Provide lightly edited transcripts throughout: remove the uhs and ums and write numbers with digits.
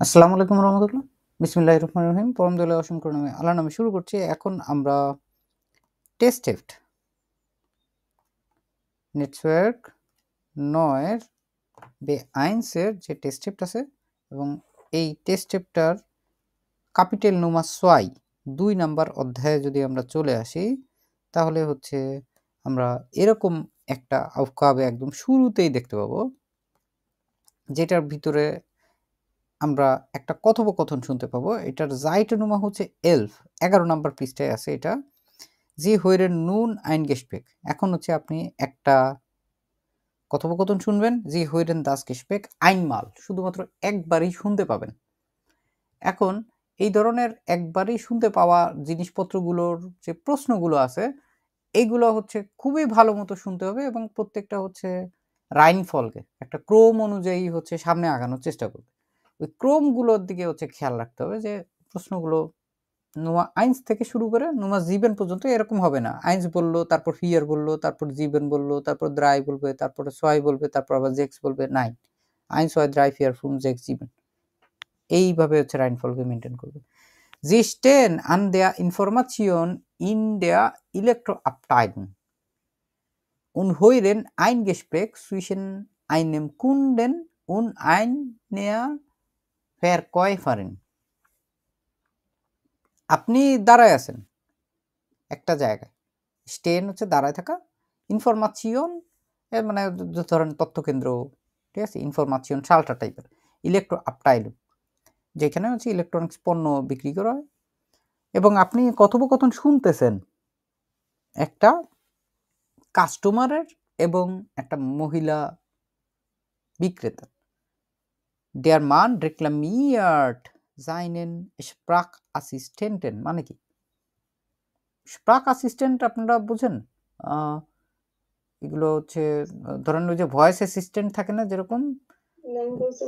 আসসালামু আলাইকুম রহমতুল্লাহ। বিসমিল্লাহির রহমানির রহিম। পরম দয়ালু অসীম করুণাময় আল্লাহর নামে শুরু করছি। এখন আমরা টেস্ট নেটওয়ার্ক ৯ এর B1 এর যে টেস্ট আছে এবং এই টেস্টটার ক্যাপিটাল নোমা সোয়াই ২ নাম্বার অধ্যায়ে যদি আমরা চলে আসি, তাহলে হচ্ছে আমরা এরকম একটা আউটকাবে একদম শুরুতেই দেখতে পাবো, যেটার ভিতরে আমরা একটা কথোপকথন শুনতে পাবো। এটার জাইটোনোমা হচ্ছে 11 নাম্বার পৃষ্ঠায় আছে এটা। জি হইরেন নুন আইন গেসপেক। এখন হচ্ছে আপনি একটা কথোপকথন শুনবেন, জি হইরেন দাস গেসপেক আইনমাল, শুধুমাত্র একবারই শুনতে পাবেন। এখন এই ধরনের একবারই শুনতে পাওয়া জিনিসপত্রগুলোর যে প্রশ্নগুলো আছে, এইগুলো হচ্ছে খুবই ভালো মতো শুনতে হবে এবং প্রত্যেকটা হচ্ছে রাইনফলকে একটা ক্রম অনুযায়ী হচ্ছে সামনে আগানোর চেষ্টা করবে। ওই ক্রমগুলোর দিকে হচ্ছে খেয়াল রাখতে হবে যে প্রশ্নগুলো নোয়া আইন্স থেকে শুরু করে নোমা জিবেন পর্যন্ত এরকম হবে না। আইন্স বললো, তারপর ফিয়ার বললো, তারপর জিবেন বললো, তারপর দ্রাই বলবে, তারপরে সোয়াই বলবে, তারপর আবার জেক্স বলবে। নাই, আইন্স ওয়াই দ্রাই ফিয়ার ফুম জেক্স জিবেন, এইভাবে হচ্ছে রাইনফলকে মেনটেন করবে। Sie stehen an der Information in der Elektroabteilung und hören ein Gespräch zwischen einem Kunden und einer Verkäuferin. আপনি দাঁড়ায় আছেন একটা জায়গায়, স্টেন হচ্ছে দাঁড়ায় থাকা, ইনফরমাশন এর মানে ধরেন তথ্যকেন্দ্র, ঠিক আছে, ইনফরমাশন শাল্টার টাইপের, ইলেকট্রো আপটাইল যেখানে হচ্ছে ইলেকট্রনিক্স পণ্য বিক্রি করা হয়, এবং আপনি কথোপকথন শুনতেছেন একটা কাস্টমারের এবং একটা মহিলা বিক্রেতা। Der Mann reklamiert seinen Sprachassistenten, মানে কি? স্প্রাক অ্যাসিস্ট্যান্ট আপনারা বুঝেন? এগুলো হচ্ছে ধরেন ওই যে ভয়েস অ্যাসিস্ট্যান্ট থাকে না, যেরকম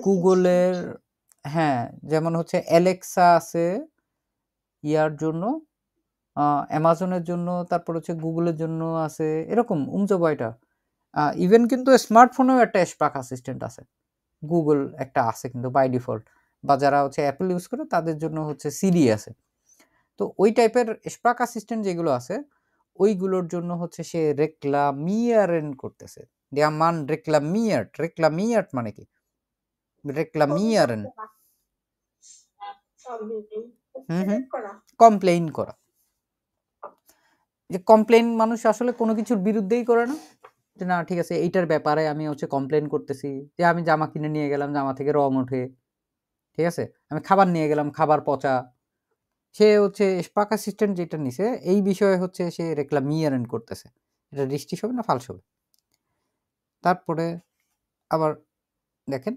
গুগলের, হ্যাঁ, যেমন হচ্ছে অ্যালেক্সা আছে ইয়ার জন্য, অ্যামাজনের জন্য, তারপর হচ্ছে গুগলের জন্য আছে, এরকম উমজবয়টা। ইভেন কিন্তু স্মার্টফোনেও একটা স্পার্ক অ্যাসিস্ট্যান্ট আছে, গুগল একটা আছে কিন্তু বাই ডিফল্ট, বা যারা হচ্ছে অ্যাপল ইউজ করে তাদের জন্য হচ্ছে সিরি আছে। তো ওই টাইপের স্পার্ক অ্যাসিস্ট্যান্ট যেগুলো আছে, ওইগুলোর জন্য হচ্ছে সে রেক্লামিয়ারেন করতেছে। der Mann reklamiert, reklamiert মানে কি? রেক্লামিয়ারেন, কমপ্লেইন করা। যে কমপ্লেইন মানুষ আসলে কোনো কিছুর বিরুদ্ধেই করে না, যে না ঠিক আছে এইটার ব্যাপারে আমি হচ্ছে কমপ্লেইন করতেছি, যে আমি জামা কিনে নিয়ে গেলাম, জামা থেকে রং ওঠে, ঠিক আছে, আমি খাবার নিয়ে গেলাম, খাবার পচা, সে হচ্ছে স্পার্ক অ্যাসিস্ট্যান্ট যেটা নিছে এই বিষয়ে হচ্ছে সে রেক্লামিয়ারেন করতেছে। এটা রিস্টিস হবে না ফালস হবে। তারপরে আবার দেখেন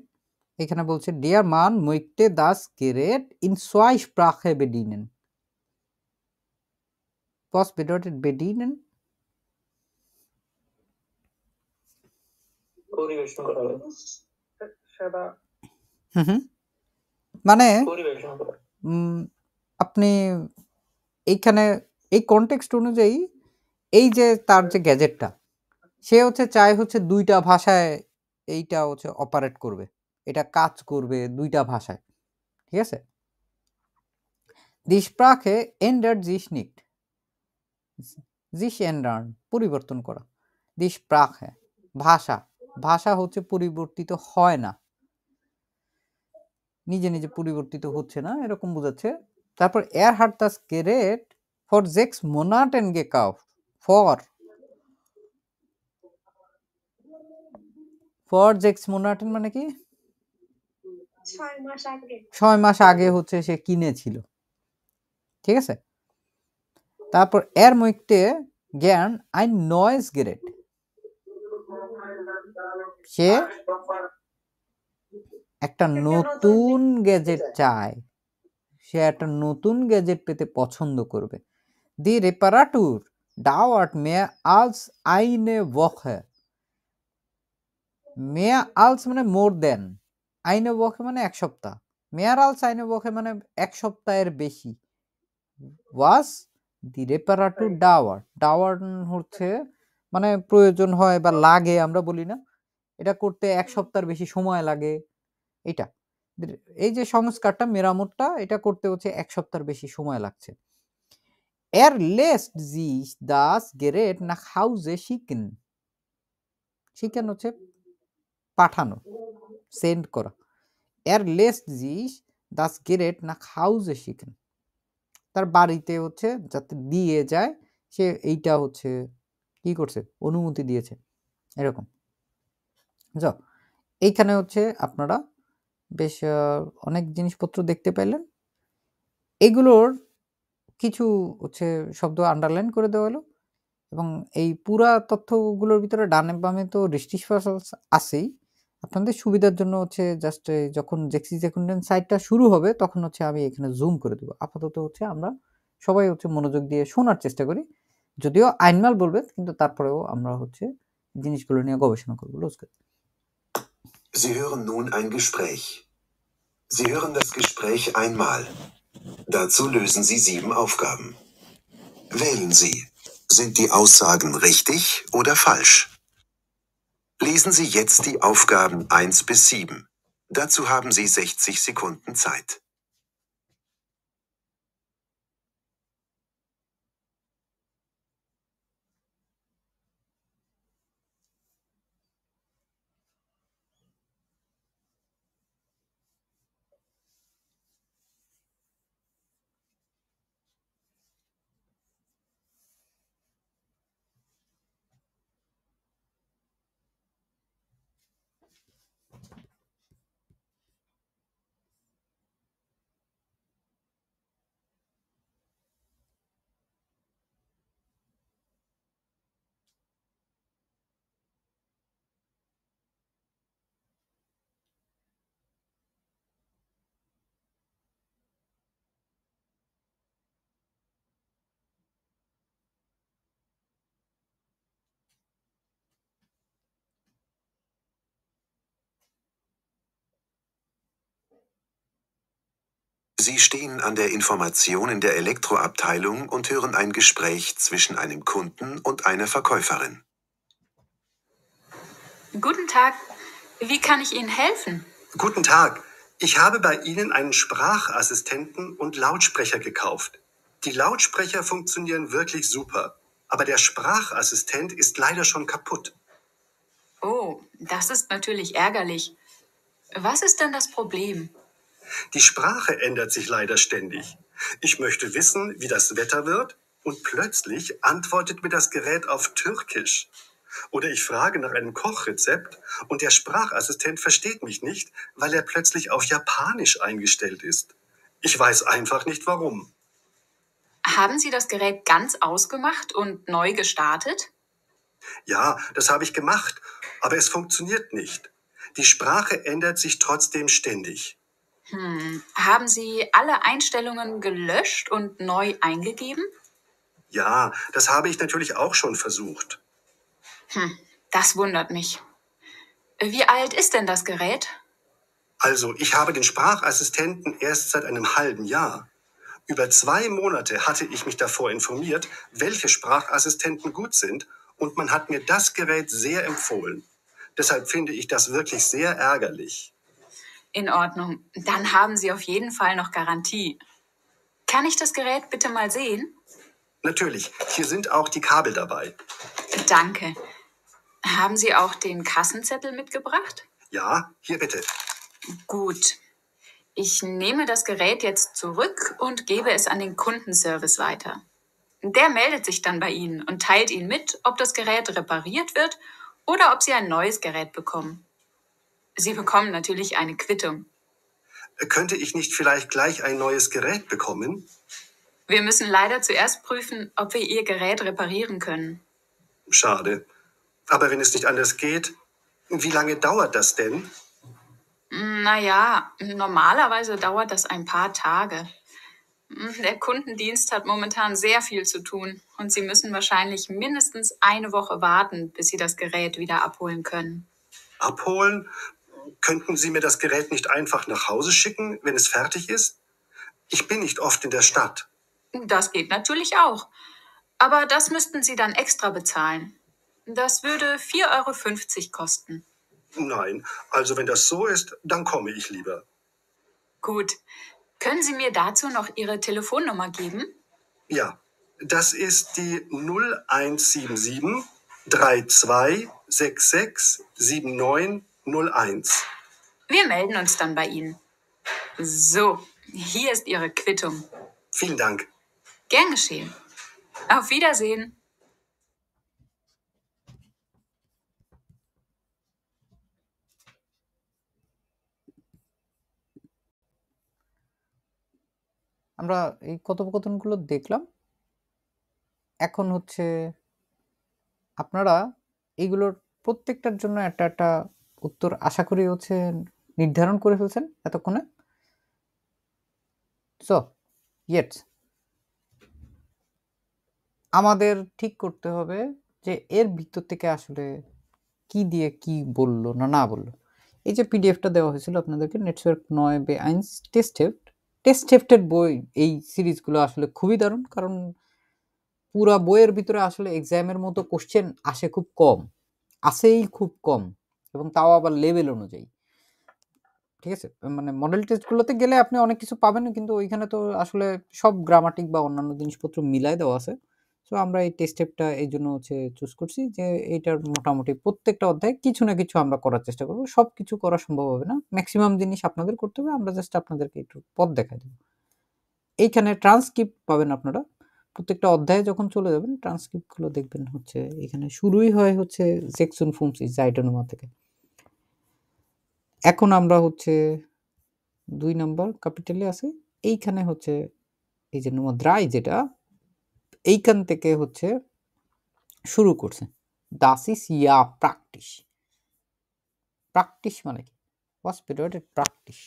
এখানে বলছে ডিয়ার মান möchte das Gerät in zwei Sprache bedienen. Was bedeutet bedienen? পরিবেশন করা হবে সেবা, মানে পরিবেশন করা। আপনি এইখানে এই কনটেক্সট অনুযায়ী এই যে তার যে গ্যাজেটটা, সে হচ্ছে চায় হচ্ছে দুইটা ভাষায় এইটা হচ্ছে অপারেট করবে, এটা কাজ করবে দুইটা ভাষায়, ঠিক আছে। Die Sprache ändert sich nicht, sich ändern পরিবর্তন করা, die Sprache ভাষা, ভাষা হচ্ছে পরিবর্তিত হয় না, নিজে নিজে পরিবর্তিত হচ্ছে না, এরকম বোঝাচ্ছে। তারপর er hat das Gerät for 6 Monaten gekauft, for 6 Monaten মানে কি? 6 মাস আগে হচ্ছে সে কিনেছিল, ঠিক আছে। তারপর এর মধ্যে জ্ঞান ein neues Gerät, সে একটা নতুন গ্যাজেট চায়, সে একটা নতুন গ্যাজেট পেতে পছন্দ করবে। Die Reparatur dauert mehr als eine Woche, mehr als মানে মোর দেন, eine Woche মানে এক সপ্তাহ, mehr als eine Woche মানে এক সপ্তাহের বেশি। was die Reparatur dauert হচ্ছে মানে প্রয়োজন হয় বা লাগে, আমরা বলি না এটা করতে এক সপ্তাহের বেশি সময় লাগে, এটা। এই যে সংস্কারটা মেরামতটা এটা করতে হচ্ছে ১ সপ্তাহের বেশি সময় লাগছে। lässt sich das Gerät nach Hause schicken. Schicken হচ্ছে পাঠানো, সেন্ড করা। lässt sich das Gerät nach Hause schicken. তার বাড়িতে হচ্ছে যাতে দিয়ে যায় সে এইটা হচ্ছে কি করছে? অনুমতি দিয়েছে। এরকম। যাও এইখানে হচ্ছে আপনারা বেশ অনেক জিনিসপত্র দেখতে পেলেন। এগুলোর কিছু হচ্ছে শব্দ আন্ডারলাইন করে দেওয়া হলো এবং এই পুরা তথ্যগুলোর ভিতরে ডানে বামে তো রিস্ট্রিকশনস আছেই। আপনাদের সুবিধার জন্য হচ্ছে জাস্ট যখন জেক্সি সেকেন্ডেন সাইটটা শুরু হবে তখন হচ্ছে আমি এখানে জুম করে দেবো। আপাতত হচ্ছে আমরা সবাই হচ্ছে মনোযোগ দিয়ে শোনার চেষ্টা করি। যদিও আইনমাল বলবে কিন্তু তারপরেও আমরা হচ্ছে জিনিসগুলো নিয়ে গবেষণা করবো। Sie hören nun ein Gespräch. Sie hören das Gespräch einmal. Dazu lösen Sie 7 Aufgaben. Wählen Sie. Sind die Aussagen richtig oder falsch? Lesen Sie jetzt die Aufgaben 1 bis 7. Dazu haben Sie 60 Sekunden Zeit. Sie stehen an der Information in der Elektroabteilung und hören ein Gespräch zwischen einem Kunden und einer Verkäuferin. Guten Tag, wie kann ich Ihnen helfen? Guten Tag, ich habe bei Ihnen einen Sprachassistenten und Lautsprecher gekauft. Die Lautsprecher funktionieren wirklich super, aber der Sprachassistent ist leider schon kaputt. Oh, das ist natürlich ärgerlich. Was ist denn das Problem? Die Sprache ändert sich leider ständig. Ich möchte wissen, wie das Wetter wird, und plötzlich antwortet mir das Gerät auf Türkisch. Oder ich frage nach einem Kochrezept und der Sprachassistent versteht mich nicht, weil er plötzlich auf Japanisch eingestellt ist. Ich weiß einfach nicht warum. Haben Sie das Gerät ganz ausgemacht und neu gestartet? Ja, das habe ich gemacht, aber es funktioniert nicht. Die Sprache ändert sich trotzdem ständig. Haben Sie alle Einstellungen gelöscht und neu eingegeben? Ja, das habe ich natürlich auch schon versucht. Das wundert mich. Wie alt ist denn das Gerät? Also, ich habe den Sprachassistenten erst seit einem halben Jahr. Über 2 Monate hatte ich mich davor informiert, welche Sprachassistenten gut sind, und man hat mir das Gerät sehr empfohlen. Deshalb finde ich das wirklich sehr ärgerlich. In Ordnung. Dann haben Sie auf jeden Fall noch Garantie. Kann ich das Gerät bitte mal sehen? Natürlich, hier sind auch die Kabel dabei. Danke. Haben Sie auch den Kassenzettel mitgebracht? Ja, hier bitte. Gut. Ich nehme das Gerät jetzt zurück und gebe es an den Kundenservice weiter. Der meldet sich dann bei Ihnen und teilt Ihnen mit, ob das Gerät repariert wird oder ob Sie ein neues Gerät bekommen. Sie bekommen natürlich eine Quittung. Könnte ich nicht vielleicht gleich ein neues Gerät bekommen? Wir müssen leider zuerst prüfen, ob wir Ihr Gerät reparieren können. Schade. Aber wenn es nicht anders geht, wie lange dauert das denn? Naja, normalerweise dauert das ein paar Tage. Der Kundendienst hat momentan sehr viel zu tun und Sie müssen wahrscheinlich mindestens eine Woche warten, bis Sie das Gerät wieder abholen können. Abholen? Könnten Sie mir das Gerät nicht einfach nach Hause schicken, wenn es fertig ist? Ich bin nicht oft in der Stadt. Das geht natürlich auch. Aber das müssten Sie dann extra bezahlen. Das würde 4,50 € kosten. Nein, also wenn das so ist, dann komme ich lieber. Gut. Können Sie mir dazu noch Ihre Telefonnummer geben? Ja, das ist die 0177 3266 7901. Wir melden uns dann bei Ihnen. So, hier ist Ihre Quittung. Vielen Dank. Gern geschehen. Auf Wiedersehen. আমরা এই কথোপকথনগুলো দেখলাম। এখন হচ্ছে আপনারা এইগুলোর প্রত্যেকটার জন্য একটা উত্তর আশা করি হচ্ছে নির্ধারণ করে ফেলছেন এতক্ষণে। সো ইয়েটস আমাদের ঠিক করতে হবে যে এর ভিতর থেকে আসলে কি দিয়ে কি বললো না বললো। এই যে পিডিএফটা দেওয়া হয়েছিল আপনাদেরকে নেটওয়ার্ক 9b1 টেস্ট হেফটের বই, এই সিরিজগুলো আসলে খুবই দারুণ, কারণ পুরা বইয়ের ভিতরে আসলে এক্সামের মতো কোশ্চেন আসে খুব কম, খুব কম, এবং তাও আবার লেভেল অনুযায়ী। ঠিক আছে, মানে মডেল টেস্টগুলোতে গেলে আপনি অনেক কিছু পাবেন, কিন্তু ওইখানে তো আসলে সব গ্রামাটিক বা অন্যান্য জিনিসপত্র মিলাই দেওয়া আছে। সো আমরা এই টেস্ট টেপটা এই জন্য হচ্ছে চুজ করছি যে এইটার মোটামুটি প্রত্যেকটা অধ্যায়ে কিছু না কিছু আমরা করার চেষ্টা করবো। সব কিছু করা সম্ভব হবে না, ম্যাক্সিমাম জিনিস আপনাদের করতে হবে, আমরা জাস্ট আপনাদেরকে একটু পথ দেখাই দেবো। এইখানে ট্রান্সক্রিপ্ট পাবেন আপনারা প্রত্যেকটা অধ্যায়ে যখন চলে যাবেন, ট্রান্সক্রিপ্টগুলো দেখবেন হচ্ছে এখানে শুরুই হয় হচ্ছে সেকশন ফর্মস ইজ জাইটোনোমা থেকে। এখন আমরা হচ্ছে 2 নাম্বার ক্যাপিটালে আছে, এইখানে হচ্ছে এই যে নোমা দ্রাই, যেটা এইখান থেকে হচ্ছে শুরু করছে। Das ist ja praktisch. Praktisch মানে কি? Was bedeutet praktisch?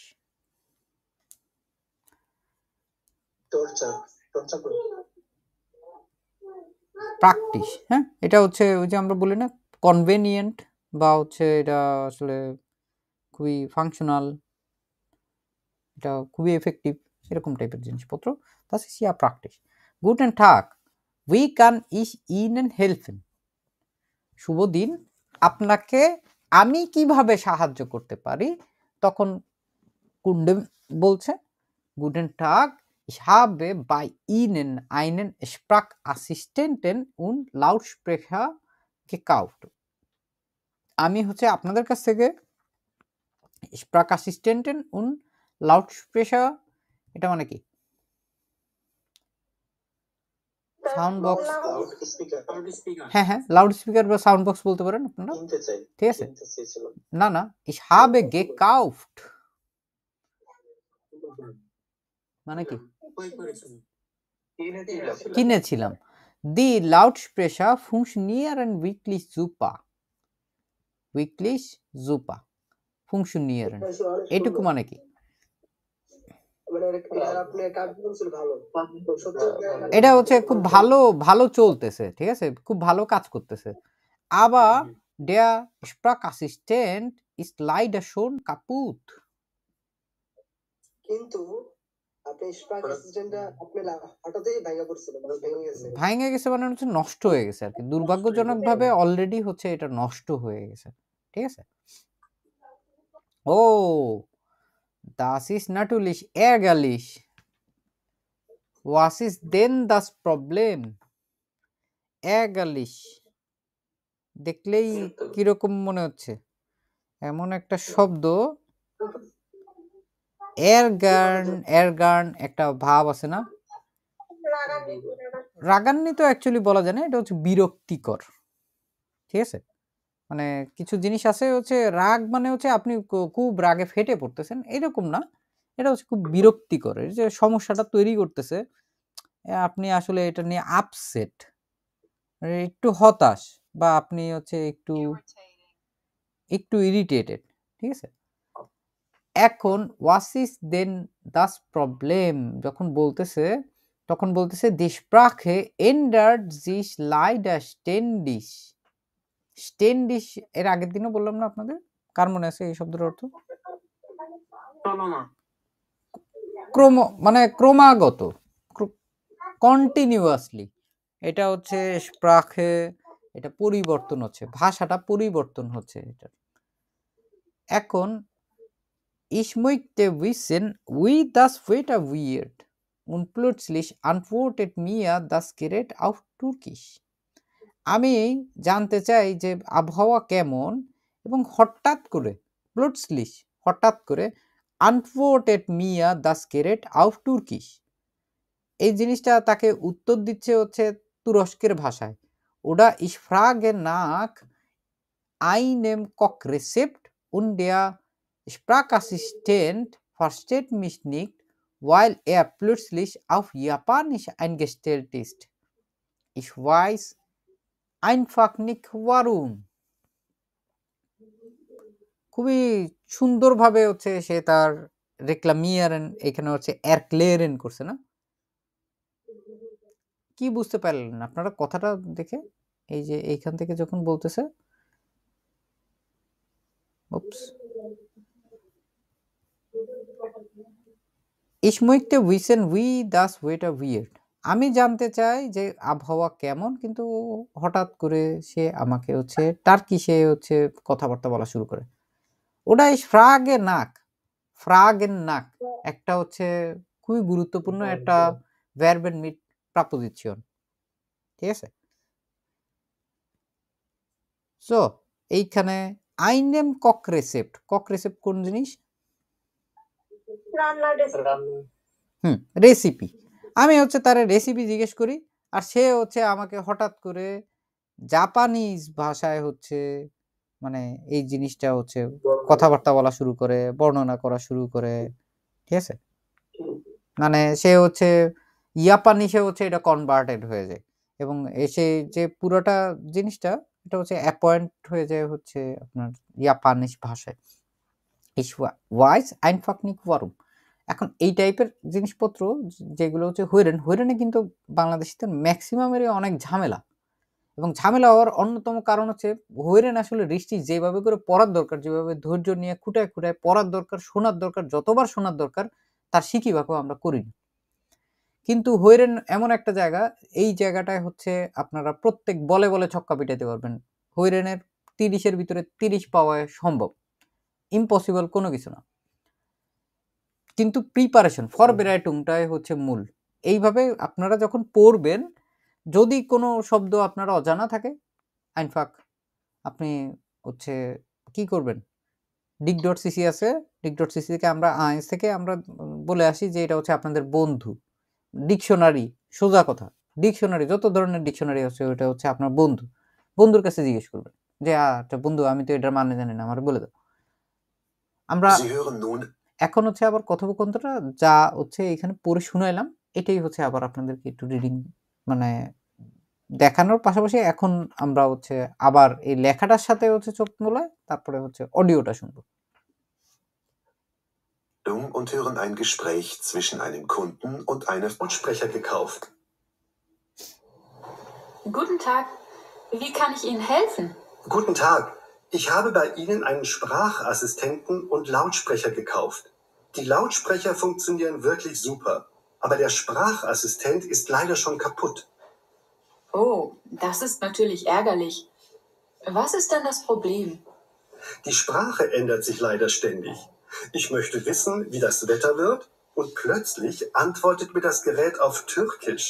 Praktisch, হ্যাঁ, এটা হচ্ছে ওই যে আমরা বলি না কনভেনিয়েন্ট, বা হচ্ছে এটা আসলে খুবই ফাংশনাল, এটা খুবই এফেক্টিভ, এরকম টাইপের জিনিসপত্র। Das ist ja praktisch. Guten Tag, wie kann ich Ihnen helfen? শুভ দিন, আপনাকে আমি কিভাবে সাহায্য করতে পারি? তখন কুন্ডে বলছে Guten Tag, ich habe bei Ihnen einen Sprachassistenten und Lautsprecher gekauft. আমি হচ্ছে আপনাদের কাছ থেকে Sprachassistenten und Lautsprecher, এটা মানে কি? সাউন্ড বক্স, হ্যাঁ হ্যাঁ, লাউড স্পিকার বা সাউন্ড বক্স বলতে পারেন আপনারা। ঠিক আছে, না ich habe gekauft মানে কি? কিনেছিলাম। Die Lautsprecher funktionieren wirklich super funktionieren, এটুকু মানে কি? এটা হচ্ছে খুব ভালো চলতেছে, ঠিক আছে, খুব ভালো কাজ করতেছে। Aber der Sprachassistent ist leider schon kaputt. কিন্তু আপনি স্প্রাকাসিস্টেন্টটা আপনি হঠাৎই ভাঙা পড়ছিল, মানে ভাঙা গেছে মানে হচ্ছে নষ্ট হয়ে গেছে আর কি, দুর্ভাগ্যজনকভাবে অলরেডি হচ্ছে এটা নষ্ট হয়ে গেছে। ঠিক আছে, ও das ist natürlich ärgerlich. Was ist denn das Problem? ärgerlich দেখলেই কিরকম মনে হচ্ছে? এমন একটা শব্দ, এরগার্ন একটা ভাব আছে না? রাগান্বিত অ্যাকচুয়ালি বলা যায় না, এটা হচ্ছে বিরক্তিকর। ঠিক আছে, মানে কিছু জিনিস আছে হচ্ছে রাগ মানে হচ্ছে আপনি খুব রাগে ফেটে পড়তেছেন, এরকম না, এটা হচ্ছে খুব বিরক্তিকর। এই যে সমস্যাটা তৈরি করতেছে, আপনি আসলে এটা নিয়ে আপসেট, একটু হতাশ, বা আপনি হচ্ছে একটু ইরিটেটেড। ঠিক আছে, এখন was ist denn das Problem যখন বলতেছে, তখন বলতেছে die Sprache ändert sich leider ständig. ständig এর আগের দিনও বললাম না আপনাদের, কার মনে আছে এই শব্দের অর্থ? মানে ক্রমাগত, কন্টিনিউয়াসলি। এটা হচ্ছে Sprache, এটা পরিবর্তন হচ্ছে, ভাষাটা পরিবর্তন হচ্ছে এটা। এখন Ich möchte wissen, wie das Wetter wird. Und plötzlich antwortet mir das Gerät auf Türkisch. আমি জানতে চাই যে আবহাওয়া কেমন এবং হঠাৎ করে প্লুটসলিশ হঠাৎ করে antwortet mir das Gerät auf Türkisch. এই জিনিসটা তাকে উত্তর দিচ্ছে হচ্ছে তুরস্কের ভাষায়। Oder ich frage nach einem Kochrezept und der Sprachassistent versteht mich nicht, weil er plötzlich auf Japanisch eingestellt ist. Ich weiß einfach nicht warum. খুবই সুন্দরভাবে হচ্ছে সে তার রেক্লামিয়ারেন এখানে হচ্ছে এরক্লেরেন করছে না? কি বুঝতে পারলেন আপনারা কথাটা দেখে? এই যে এইখান থেকে যখন বলতেছে Ups. Ich möchte wissen, wie das Wetter wird. আমি জানতে চাই যে আবহাওয়া কেমন, কিন্তু হঠাৎ করে সে আমাকে হচ্ছে টার্কিশে হচ্ছে কথাবার্তা বলা শুরু করে। ওটা ich frage nach, fragen nach একটা হচ্ছে খুবই গুরুত্বপূর্ণ একটা ভার্বের মিট প্রাপোজিশন, ঠিক আছে? সো এইখানে einem Kochrezept, Kochrezept কোন জিনিস? রেসিপি। আমি হচ্ছে তার রেসিপি জিজ্ঞেস করি আর সে হচ্ছে আমাকে হঠাৎ করে জাপানিজ ভাষায় হচ্ছে মানে এই জিনিসটা হচ্ছে কথাবার্তা বলা শুরু করে, বর্ণনা করা শুরু করে, ঠিক আছে? মানে সে হচ্ছে ইয়াপানিসে হচ্ছে এটা কনভার্টেড হয়ে যায় এবং এসে যে পুরোটা জিনিসটা এটা হচ্ছে অ্যাপয়েন্ট হয়ে যায় হচ্ছে আপনার জাপানিজ ভাষায়। Ich weiß einfach nicht warum. এখন এই টাইপের জিনিসপত্র যেগুলো হচ্ছে হয়রানে কিন্তু বাংলাদেশিদের ম্যাক্সিমামেরই অনেক ঝামেলা, এবং ঝামেলা হওয়ার অন্যতম কারণ হচ্ছে হয়রান আসলে রিস্টি যেভাবে করে পড়ার দরকার, যেভাবে ধৈর্য নিয়ে খুঁটায় খুঁটায় পড়ার দরকার, শোনার দরকার, যতবার শোনার দরকার তার শিকিভাগও আমরা করিনি। কিন্তু হয়রান এমন একটা জায়গা, এই জায়গাটায় হচ্ছে আপনারা প্রত্যেক বলে বলে ছক্কা পিটাইতে পারবেন। হয়রানের 30-এর ভিতরে 30 পাওয়া সম্ভব, ইম্পসিবল কোনো কিছু না। কিন্তু প্রিপারেশন ফরবেরাইটুংটাই হচ্ছে মূল। এইভাবে আপনারা যখন পড়বেন, যদি কোনো শব্দ আপনার অজানা থাকে, আইনফাক আপনি হচ্ছে কি করবেন, dig.cc আছে, dig.cc থেকে আমরা আইএস থেকে আমরা বলে আসি যে এটা হচ্ছে আপনাদের বন্ধু। ডিকশনারি, সোজা কথা, ডিকশনারি যত ধরনের ডিকশনারি আছে ওটা হচ্ছে আপনার বন্ধু। বন্ধুর কাছে জিজ্ঞেস করবেন যে আচ্ছা বন্ধু, আমি তো এটার মানে জানি না, আমার বলে দাও। আমরা এখন হচ্ছে আবার কথোপকথনটা যা হচ্ছে এখানে পড়ে শুনাইলাম, এটাই হচ্ছে আবার আপনাদেরকে একটু রিডিং মানে দেখানোর পাশাপাশি এখন আমরা হচ্ছে আবার এই লেখাটার সাথে হচ্ছে চোখ মোলায়, তারপরে হচ্ছে অডিওটা শুনবো। Und hören ein Gespräch zwischen einem Kunden und einer Lautsprecher gekauft. Guten Tag. Wie kann ich Ihnen helfen? Guten Tag. Ich habe bei Ihnen einen Sprachassistenten und Lautsprecher gekauft. Die Lautsprecher funktionieren wirklich super, aber der Sprachassistent ist leider schon kaputt. Oh, das ist natürlich ärgerlich. Was ist denn das Problem? Die Sprache ändert sich leider ständig. Ich möchte wissen, wie das Wetter wird, und plötzlich antwortet mir das Gerät auf Türkisch.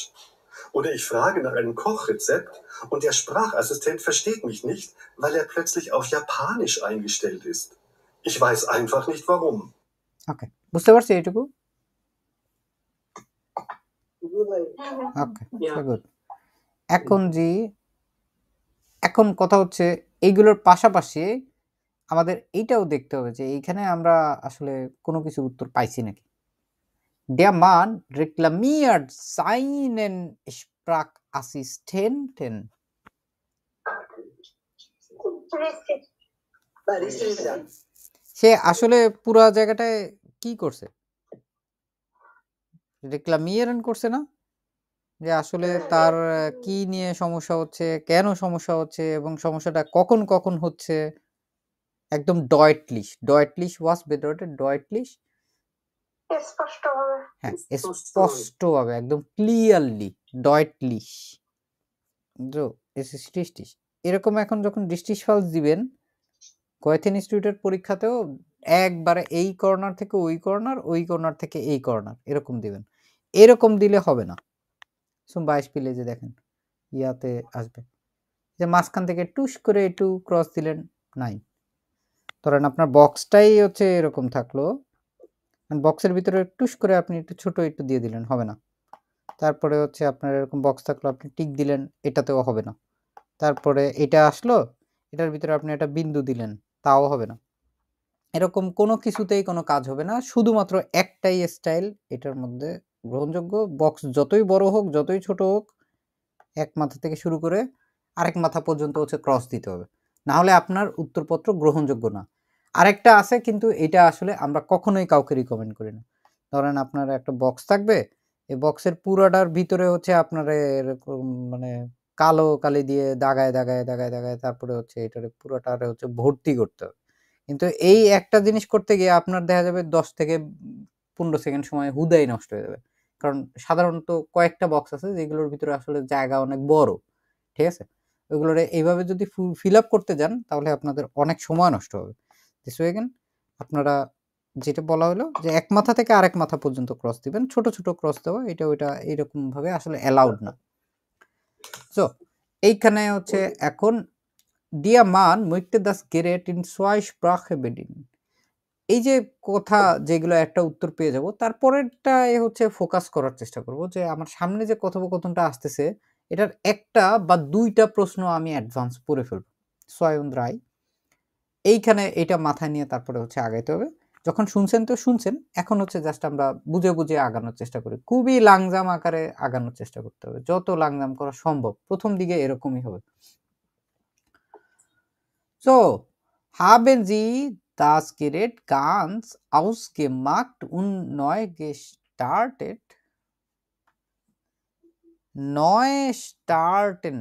Oder ich frage nach einem Kochrezept und der Sprachassistent versteht mich nicht, weil er plötzlich auf Japanisch eingestellt ist. Ich weiß einfach nicht warum. Okay, বুঝতে পারছি এইটুকু? Okay, very good. এখন কথা হচ্ছে এইগুলোর পাশাপাশি আমাদের এইটাও দেখতে হবে যে এইখানে আমরা আসলে কোনো কিছু উত্তর পাইছি নাকি। Der Mann reklamiert seinen Sprachassistenten. সে আসলে পুরো জায়গাটায় কি করছে? রেক্লামিয়েরন করছে না, যে আসলে তার কি নিয়ে সমস্যা হচ্ছে, কেন সমস্যা হচ্ছে এবং সমস্যাটা কখন কখন হচ্ছে। একদম ডয়েটলিশ ওয়াজ বেডরেটেড ডয়েটলিশ, হ্যাঁ স্পষ্টভাবে একদম ক্লিয়ারলি ডয়েটলিশ। এরকম এখন যখন ডিস্ট্রিক্ট ফালস দিবেন, গয়েথেন ইনস্টিটিউটের পরীক্ষাতেও একবারে এই কর্নার থেকে ওই কর্নার থেকে এই কর্নার এরকম দিবেন। এরকম দিলে হবে না। 22 পিলে যে দেখেন ইয়াতে আসবে যে মাঝখান থেকে টুস করে একটু ক্রস দিলেন 9। ধরেন আপনার বক্সটাই হচ্ছে এরকম থাকলো, বক্সের ভিতরে টুস করে আপনি একটু ছোট একটু দিয়ে দিলেন, হবে না। তারপরে হচ্ছে আপনার এরকম বক্স থাকলো, আপনি টিক দিলেন, এটাতেও হবে না। তারপরে এটা আসলো, এটার ভিতরে আপনি একটা বিন্দু দিলেন, তাও হবে না। এরকম কোনো কিছুতেই কোনো কাজ হবে না। শুধুমাত্র একটাই স্টাইল এটার মধ্যে গ্রহণযোগ্য, বক্স যতই বড় হোক যতই ছোট হোক, এক মাথা থেকে শুরু করে আরেক মাথা পর্যন্ত হচ্ছে ক্রস দিতে হবে, না হলে আপনার উত্তরপত্র গ্রহণযোগ্য না। আরেকটা আছে কিন্তু এটা আসলে আমরা কখনোই কাউকে রিকমেন্ড করি না। ধরেন আপনার একটা বক্স থাকবে, এই বক্সের পুরাটার ভিতরে হচ্ছে আপনার এরকম মানে কালো কালি দিয়ে দাগায় দাগায় দাগায় দাগায় তারপরে হচ্ছে এটারে পুরোটারে হচ্ছে ভর্তি করতে হবে। কিন্তু এই একটা জিনিস করতে গিয়ে আপনার দেখা যাবে 10 থেকে 15 সেকেন্ড সময় হুদাই নষ্ট হয়ে যাবে। কারণ সাধারণত কয়েকটা বক্স আছে যেগুলোর ভিতরে আসলে জায়গা অনেক বড়, ঠিক আছে? ওইগুলোরে এইভাবে যদি ফিল আপ করতে যান তাহলে আপনাদের অনেক সময় নষ্ট হবে। দিস ওয়ে এগেন আপনারা যেটা বলা হলো যে এক মাথা থেকে আরেক মাথা পর্যন্ত ক্রস দিবেন, ছোট ছোট ক্রস দেওয়া এটা ওইটা এইরকম ভাবে আসলে অ্যালাউড না। সো এইখানে হচ্ছে এখন দিয়া মান möchte das Gerät in zwei Sprache bedienen। এই যে কথা যেগুলো একটা উত্তর পেয়ে যাব, তারপরেরটায় হচ্ছে ফোকাস করার চেষ্টা করব যে আমার সামনে যে কথোপকথনটা আসতেছে এটার একটা বা দুইটা প্রশ্ন আমি অ্যাডভান্স পড়ে ফেলবো। 2 und 3 এইখানে এটা মাথায় নিয়ে তারপরে হচ্ছে আগাইতে হবে। যখন শুনছেন তো শুনছেন, এখন হচ্ছে জাস্ট আমরা বুঝে বুঝে আগানোর চেষ্টা করি। খুবই লাংজাম আকারে আগানোর চেষ্টা করতে হবে, যত লাংজাম করা সম্ভব। প্রথম দিকে এরকমই হবে। So, haben Sie das Gerät ganz ausgemacht und neu gestartet? Neu starten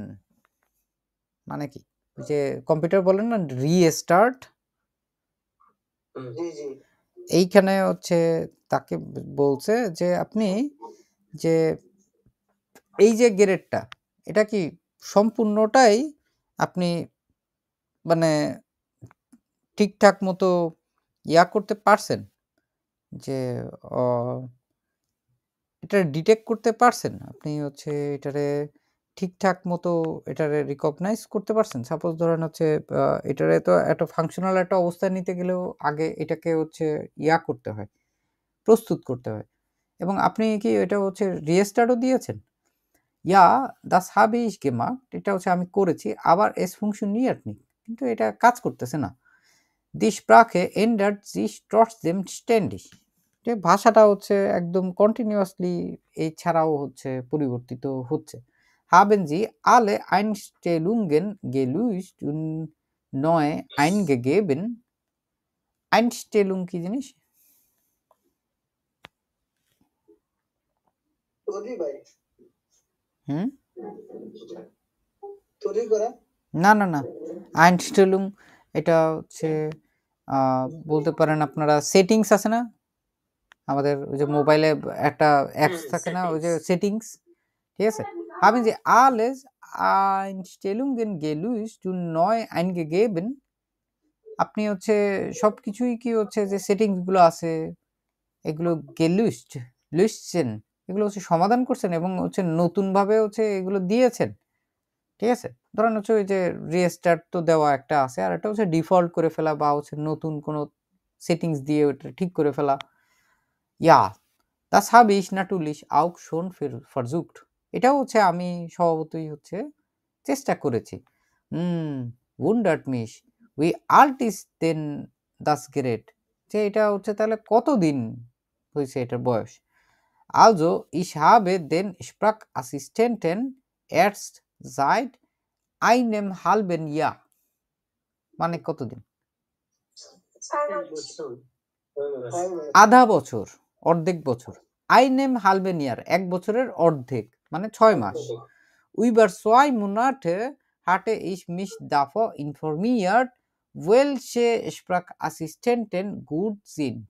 মানে কি? যে কম্পিউটার বলেন না রিস্টার্ট, জি জি এইখানে হচ্ছে তাকে বলছে যে আপনি যে এই যে গ্রেডটা এটা কি সম্পূর্ণটাই আপনি মানে ঠিকঠাক মতো ইয়া করতে পারছেন, যে এটা ডিটেক্ট করতে পারছেন, আপনি হচ্ছে এটারে ঠিকঠাক মতো এটারে রিকগনাইজ করতে পারছেন। সাপোজ ধরেন হচ্ছে এটারে তো একটা ফাংশনাল একটা অবস্থায় নিতে গেলেও আগে এটাকে হচ্ছে ইয়া করতে হয়, প্রস্তুত করতে হয়। এবং আপনি কি এটা হচ্ছে রিস্টার্টও দিয়েছেন? ইয়া das habe ich gemacht, এটা হচ্ছে আমি করেছি, আবার es funktioniert nicht, কিন্তু এটা কাজ করতেছে না। Die Sprache ändert sich trotzdem ständig, যে ভাষাটা হচ্ছে একদম কন্টিনিউয়াসলি এছাড়াও হচ্ছে পরিবর্তিত হচ্ছে। Haben Sie alle Einstellungen gelöscht und neu eingegeben? Einstellung কি জিনিস? তৈরি ভাই হুম? তৈরি করা না না না, Einstellung এটা হচ্ছে বলতে পারেন আপনারা সেটিংস আছে না আমাদের, ওই যে মোবাইলে একটা অ্যাপস থাকে না, ওই যে সেটিংস, ঠিক আছে? Haben Sie alles Einstellungen gelöscht und neu eingegeben? আপনি হচ্ছে সবকিছুই কি হচ্ছে যে সেটিংস গুলো আছে এগুলো লুইসছেন, এগুলো হচ্ছে সমাধান করছেন এবং হচ্ছে নতুন ভাবে হচ্ছে এগুলো দিয়েছেন, ঠিক আছে? ধরেন হচ্ছে ওই যে রিস্টার্ট তো দেওয়া একটা আছে, আর একটা হচ্ছে ডিফল্ট করে ফেলা বা হচ্ছে নতুন কোনো সেটিংস দিয়ে ওটা ঠিক করে ফেলা। Ja, das habe ich natürlich auch schon versucht, এটাও হচ্ছে আমি স্বভাবতই হচ্ছে চেষ্টা করেছি। wundert mich, wie alt ist denn das Gerät? যে এটা হচ্ছে তাহলে কতদিন হয়েছে এটার বয়স? Also, ich habe den Sprachassistenten erst seit einem halben Jahr, মানে কতদিন? আধা বছর, অর্ধেক বছর। einem halben Jahr, এক বছরের অর্ধেক মানে 6 মাস। Über 2 Monate hatte ich mich davor informiert, welche Sprachassistenten gut sind.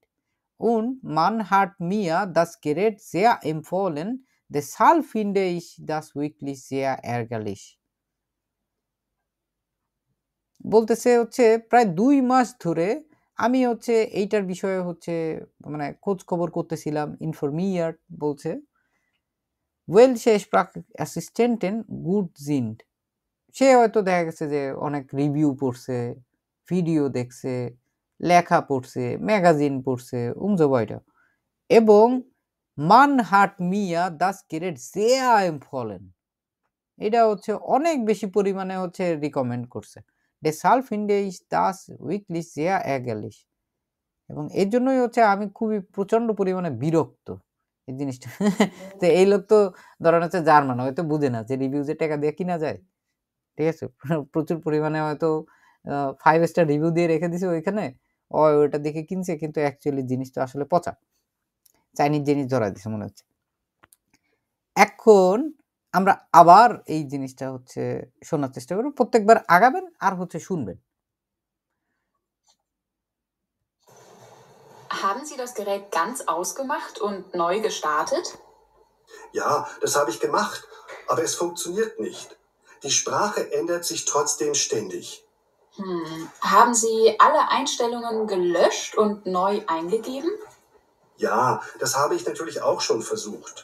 Und man hat mir das Gerät sehr empfohlen, deshalb finde ich das wirklich sehr ärgerlich. বলতেছে হচ্ছে প্রায় 2 মাস ধরে আমি হচ্ছে এইটার বিষয়ে হচ্ছে মানে খোঁজ খবর করতেছিলাম, ইনফরমিয়ার বলছে ওয়েল সে স্প্রাক অ্যাসিস্ট্যান্টেন গুড জিন্ড, সে হয়তো দেখা গেছে যে অনেক রিভিউ পড়ছে, ভিডিও দেখছে, লেখা পড়ছে, ম্যাগাজিন পড়ছে, বয়টা, এবং মান হাট মিয়া দাস গেরেট জে আই এম ফলেন, এটা হচ্ছে অনেক বেশি পরিমাণে হচ্ছে রিকমেন্ড করছে ডে সালফ ইন্ডিয়া ইস দাস উইকলিস জেয়া অ্যাগালিশ, এবং এর জন্যই হচ্ছে আমি খুবই প্রচন্ড পরিমাণে বিরক্ত এই জিনিসটা। তো এই লোক তো ধরেন হচ্ছে জার্মান, হয়তো বুঝে না যে রিভিউ যে টাকা দিয়ে কিনা যায়, ঠিক আছে, প্রচুর পরিমাণে হয়তো 5 স্টার রিভিউ দিয়ে রেখে দিছে ওইখানে, ওইটা দেখে কিনছে, কিন্তু অ্যাকচুয়ালি জিনিসটা আসলে পচা চাইনিজ জিনিস ধরা দিছে মনে হচ্ছে। এখন আমরা আবার এই জিনিসটা হচ্ছে শোনার চেষ্টা করব, প্রত্যেকবার আগাবেন আর হচ্ছে শুনবেন। Haben Sie das Gerät ganz ausgemacht und neu gestartet? Ja, das habe ich gemacht, aber es funktioniert nicht. Die Sprache ändert sich trotzdem ständig. Haben Sie alle Einstellungen gelöscht und neu eingegeben? Ja, das habe ich natürlich auch schon versucht.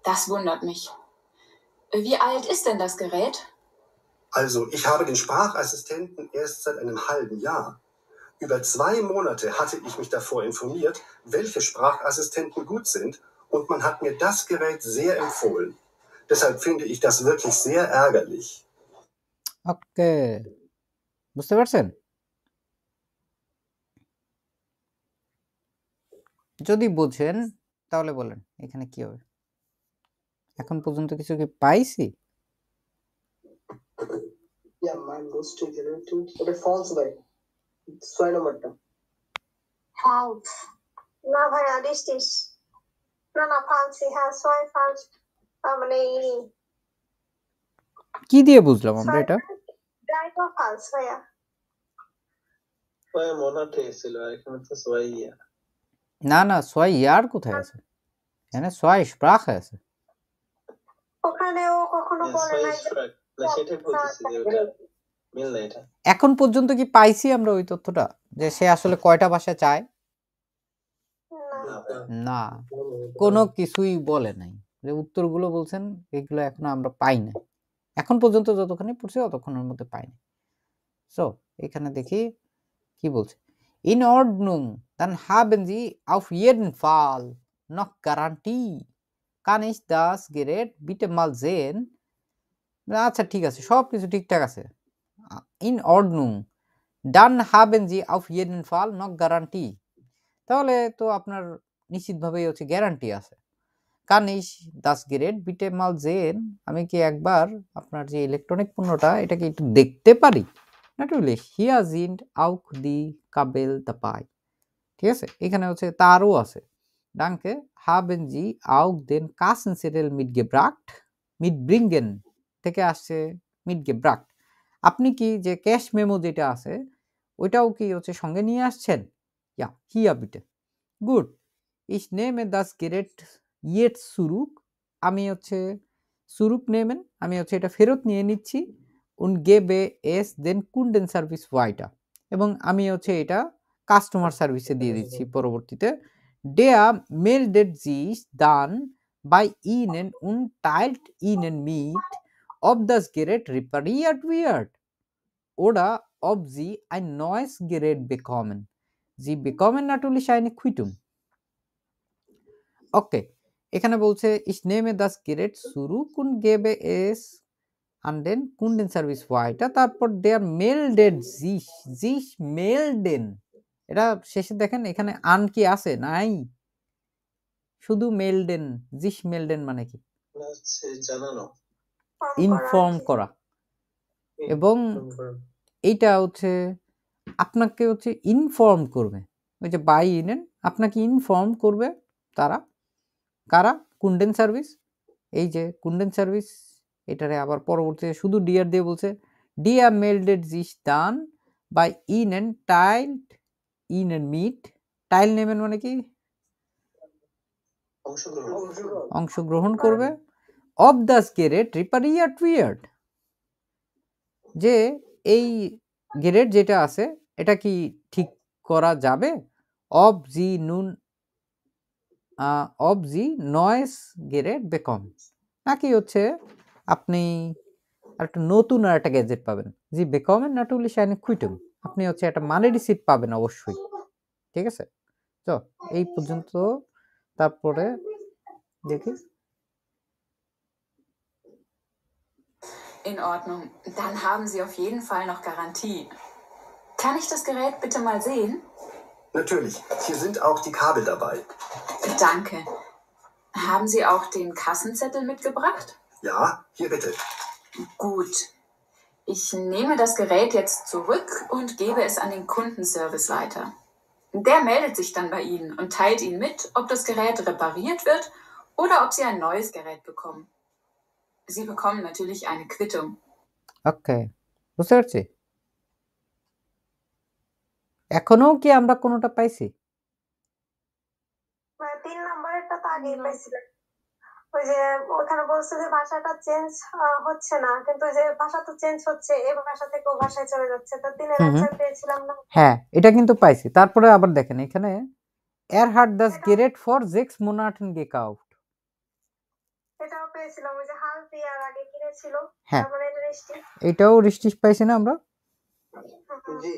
Das wundert mich. Wie alt ist denn das Gerät? Also, ich habe den Sprachassistenten erst seit einem halben Jahr. Über 2 Monate hatte ich mich davor informiert, welche Sprachassistenten gut sind, und man hat mir das Gerät sehr empfohlen. Deshalb finde ich das wirklich sehr ärgerlich. ওকে, বুঝতে পারছেন? যদি বুঝেন তাহলে বলেন এখানে কি হবে। এখন পর্যন্ত কিছু কি পাইছি? Yeah, mine goes to generating. ওটা false ভাই, 6 নম্বরটা false. না ভাইয়া, this না false, হ্যাঁ ছয় false, মানে কি দিয়ে বুঝলাম আমরা এটা? ড্রাইভার false ভাইয়া। ওই মনাতে ছিল, এখানে তো সোয়াইয়া। না না, সোয়াই ইয়ার কোথায় আছে? এখানে সোয়াই স্প্রাখে আছে। ওখানে ও কখনো বলে নাই যে না, সেটাই বলতেছি যে ওটা মিল না এটা। এখন পর্যন্ত কি পাইছি আমরা ওই তথ্যটা যে সে আসলে কয়টা ভাষা চায়? না, কোনো কিছুই বলে নাই। যে উত্তরগুলো বলছেন এগুলো এখনো আমরা পাই না, এখন পর্যন্ত যতক্ষণই পড়ছি ততক্ষণের মধ্যে পাইনি। সো এখানে দেখি কি বলছে, ইন অর্ডনুং dann haben sie auf jeden Fall noch Garantie, kann ich das Gerät bitte mal sehen? আচ্ছা ঠিক আছে, সব কিছু ঠিকঠাক আছে। ইন অর্ডনুং dann haben sie auf jeden Fall noch Garantie, তাহলে তো আপনার নিশ্চিতভাবেই হচ্ছে গ্যারান্টি আছে। kann ich das Gerät bitte mal sehen, আমি কি একবার আপনার যে ইলেকট্রনিক পণ্যটা এটাকে একটু দেখতে পারি? Natürlich, hier sind auch die Kabel dabei, ঠিক আছে, এখানে হচ্ছে তারও আছে। Danke, haben Sie auch den Kassenzettel mitgebracht? mitbringen থেকে আসছে mitgebracht, আপনি কি যে ক্যাশ মেমো যেটা আছে ওইটাও কি হচ্ছে সঙ্গে নিয়ে আসছেন? Ja, hier bitte. Gut, ich nehme das Gerät jetzt zurück, আমি হচ্ছে zurück nehmen, আমি হচ্ছে এটা ফেরত নিয়ে নিচ্ছি, und gebe es den Kundenservice weiter, এবং আমি হচ্ছে এটা কাস্টমার সার্ভিসে দিয়ে দিচ্ছি পরবর্তীতে। Der meldet sich dann bei Ihnen und teilt Ihnen mit, ob das Gerät repariert wird oder ob Sie ein neues Gerät bekommen. Sie bekommen natürlich eine Quittung. Okay, এখানে বলছে ich nehme das Gerät zurück und gebe es an den Kundenservice weiter, তারপর der meldet sich melden, এটা শেষে দেখেন এখানে আন কি আছে? নাই, শুধু melden, sich melden মানে কি? জানানো, ইনফর্ম করা, এবং এইটা হচ্ছে আপনাকে হচ্ছে ইনফর্ম করবে, ওই যে বাই ইনেন আপনাকে ইনফর্ম করবে তারা, কারা? কুন্ডেন সার্ভিস, এই যে কুন্ডেন সার্ভিস, এটারে আবার পরবর্তীতে শুধু ডিয়ার দিয়ে বলছে ডিয়ার মেলডেড জিস দান বাই ইনেন টাইল্ড ইনেন মিট, টাইল নেবেন মানে কি? অংশগ্রহণ করবে। অফ দাস গেরেট রিপারিয়াট উইয়ার্ড, যে এই গেরেট যেটা আছে এটা কি ঠিক করা যাবে? ob sie nun ob sie neues Gerät bekommen, নাকি হচ্ছে আপনি একটা নতুন আর একটা গ্যাজেট পাবেন। জি bekommen natürlich eine Quittung, আপনি হচ্ছে একটা মানি রিসিট পাবেন অবশ্যই। ঠিক আছে, তো এই পর্যন্ত। তারপরে দেখি In Ordnung. Dann haben Sie auf jeden Fall noch Garantie. Kann ich das Gerät bitte mal sehen? Natürlich, hier sind auch die Kabel dabei. Danke. Haben Sie auch den Kassenzettel mitgebracht? Ja, hier bitte. Gut. Ich nehme das Gerät jetzt zurück und gebe es an den Kundenservice weiter. Der meldet sich dann bei Ihnen und teilt Ihnen mit, ob das Gerät repariert wird oder ob Sie ein neues Gerät bekommen. Sie bekommen natürlich eine Quittung. ওকে, বুঝতে পারছি। এখনো কি আমরা কোনোটা পাইছি? 3 নম্বরেরটা তো আগেই পাইছিলাম। ওই যে ওখানে বলছে যে ভাষাটা চেঞ্জ হচ্ছে না, কিন্তু ওই যে ভাষা তো চেঞ্জ হচ্ছে, এই ভাষা থেকে ও ভাষায় চলে যাচ্ছে। তো 3 এর অ্যানসার পেয়েছিলাম না। হ্যাঁ, এটা কিন্তু পাইছি। তারপরে আবার দেখেন এখানে er hat das Gerät vor 6 Monaten gekauft, এটাও পেয়েছিলাম, ওই যে হালফ ইয়ার আগে কিনেছিল। হ্যাঁ, তারপরে এটা রেস্টি। এটাও রিস্টিশ পাইছি না আমরা? জি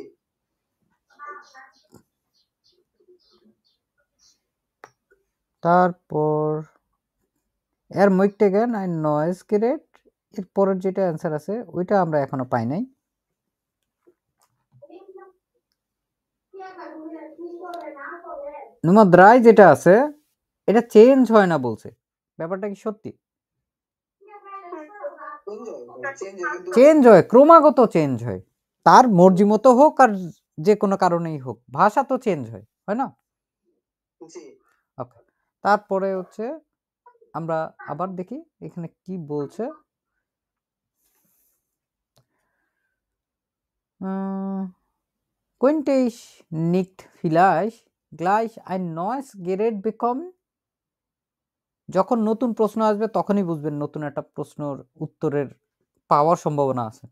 তারপর এর মইতে গেন ein neues Gerät, এর পরের যেটা অ্যান্সার আছে ওইটা আমরা এখনো পাই নাই। নম্বর 3 যেটা আছে এটা চেঞ্জ হয় না বলছে, ব্যাপারটা কি সত্যি? চেঞ্জ হয়, ক্রমাগত চেঞ্জ হয়, তার মর্জি মতো হোক আর যে কোনো কারণেই হোক, ভাষা তো চেঞ্জ হয়, হয় না? জি ওকে, তারপরে হচ্ছে আমরা আবার দেখি এখানে কি বলছে। Könnte ich nicht vielleicht gleich ein neues Gerät bekommen? যখন নতুন প্রশ্ন আসবে তখনই বুঝবেন নতুন একটা প্রশ্নের উত্তরের পাওয়ার সম্ভাবনা আছে।